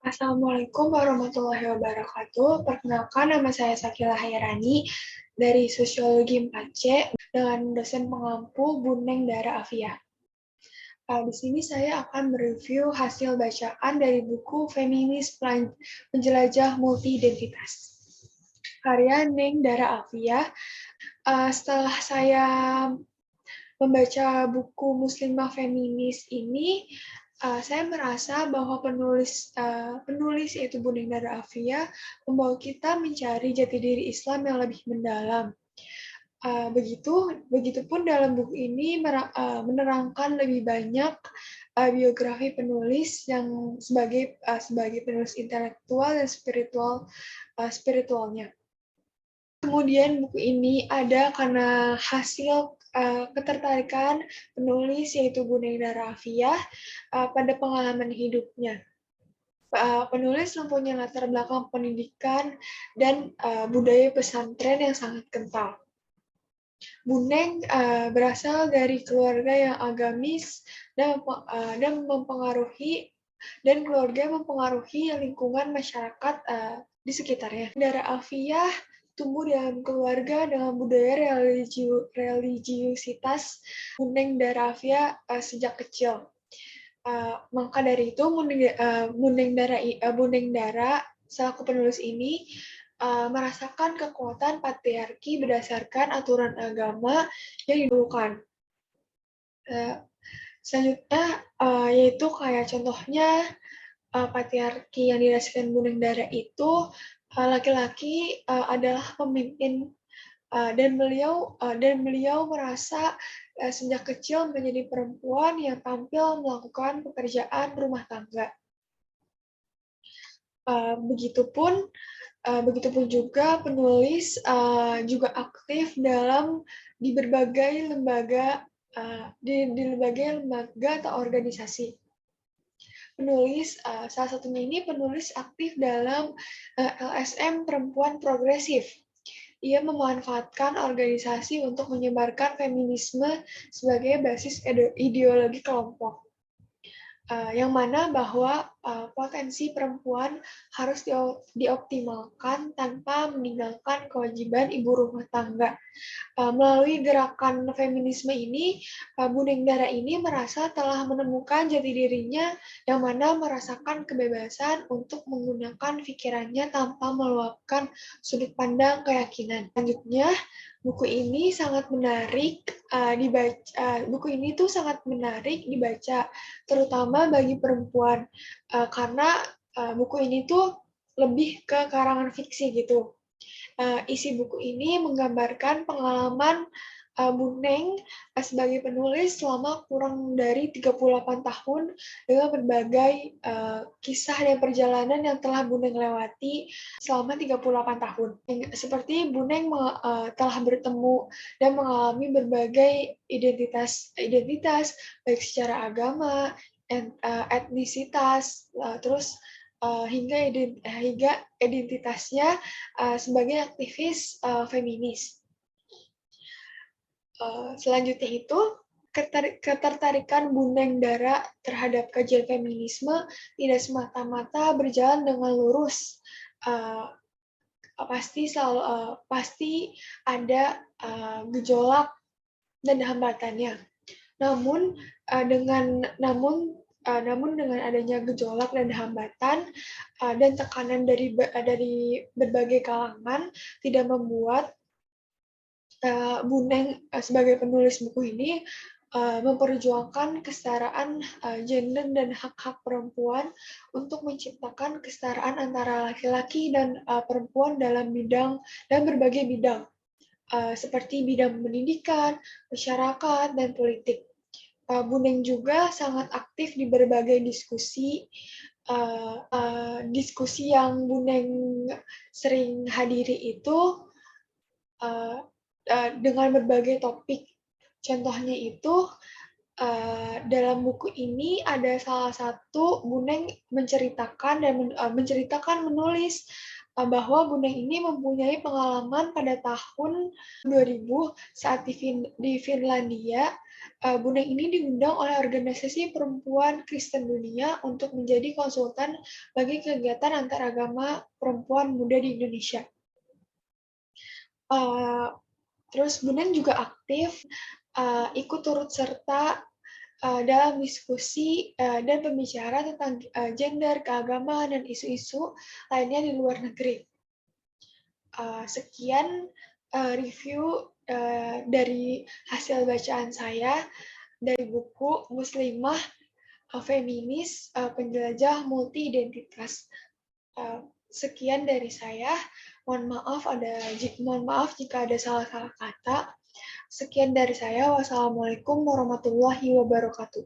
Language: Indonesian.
Assalamualaikum warahmatullahi wabarakatuh. Perkenalkan, nama saya Sakila Hairani dari Sosiologi 4C dengan dosen pengampu Buneng Dara Afia. Di sini saya akan mereview hasil bacaan dari buku Feminis Penjelajah Multi-Identitas, karya Neng Dara Afia. Setelah saya membaca buku Muslimah Feminis ini, saya merasa bahwa penulis yaitu Buneng Dara Afia membawa kita mencari jati diri Islam yang lebih mendalam. Begitupun dalam buku ini menerangkan lebih banyak biografi penulis yang sebagai penulis intelektual dan spiritualnya. Kemudian buku ini ada karena hasil ketertarikan penulis yaitu Buneng Dara Afia pada pengalaman hidupnya. Penulis mempunyai latar belakang pendidikan dan budaya pesantren yang sangat kental. Buneng berasal dari keluarga yang agamis dan mempengaruhi lingkungan masyarakat di sekitarnya. Dara Afia tumbuh dalam keluarga dengan budaya religiusitas Buneng Dara Afia sejak kecil. Maka dari itu Buneng Dara selaku penulis ini merasakan kekuatan patriarki berdasarkan aturan agama yang didahulukan. Selanjutnya yaitu kayak contohnya patriarki yang dirasakan Buneng Dara itu laki-laki adalah pemimpin dan beliau merasa sejak kecil menjadi perempuan yang tampil melakukan pekerjaan rumah tangga. Begitupun juga penulis juga aktif di berbagai lembaga atau organisasi. Salah satunya ini penulis aktif dalam LSM Perempuan Progresif. Ia memanfaatkan organisasi untuk menyebarkan feminisme sebagai basis ideologi kelompok. Yang mana bahwa potensi perempuan harus dioptimalkan tanpa meninggalkan kewajiban ibu rumah tangga. Melalui gerakan feminisme ini, Buneng Dara ini merasa telah menemukan jati dirinya yang mana merasakan kebebasan untuk menggunakan pikirannya tanpa meluapkan sudut pandang keyakinan. Selanjutnya, buku ini sangat menarik dibaca, terutama bagi perempuan, karena buku ini tuh lebih ke karangan fiksi gitu. Isi buku ini menggambarkan pengalaman Buneng sebagai penulis selama kurang dari 38 tahun dengan berbagai kisah dan perjalanan yang telah Buneng lewati selama 38 tahun. Seperti Buneng telah bertemu dan mengalami berbagai identitas baik secara agama, etnisitas, terus hingga identitasnya sebagai aktivis feminis. Selanjutnya itu, ketertarikan Buneng Dara terhadap kajian feminisme tidak semata-mata berjalan dengan lurus. Pasti ada gejolak dan hambatannya. Namun dengan adanya gejolak dan hambatan dan tekanan dari berbagai kalangan tidak membuat Buneng sebagai penulis buku ini memperjuangkan kesetaraan gender dan hak-hak perempuan untuk menciptakan kesetaraan antara laki-laki dan perempuan dalam berbagai bidang seperti bidang pendidikan, masyarakat, dan politik. Buneng juga sangat aktif di berbagai diskusi yang Buneng sering hadiri itu dengan berbagai topik. Contohnya itu dalam buku ini ada salah satu Buneng menceritakan menulis bahwa Bunda ini mempunyai pengalaman pada tahun 2000 saat di Finlandia. Bunda ini diundang oleh organisasi perempuan Kristen dunia untuk menjadi konsultan bagi kegiatan antaragama perempuan muda di Indonesia. Terus Bunda juga aktif ikut turut serta dalam diskusi dan pembicara tentang gender, keagamaan, dan isu-isu lainnya di luar negeri. Sekian review dari hasil bacaan saya dari buku Muslimah Feminis Penjelajah Multi Identitas. Sekian dari saya. Mohon maaf jika ada salah-salah kata. Sekian dari saya. Wassalamualaikum warahmatullahi wabarakatuh.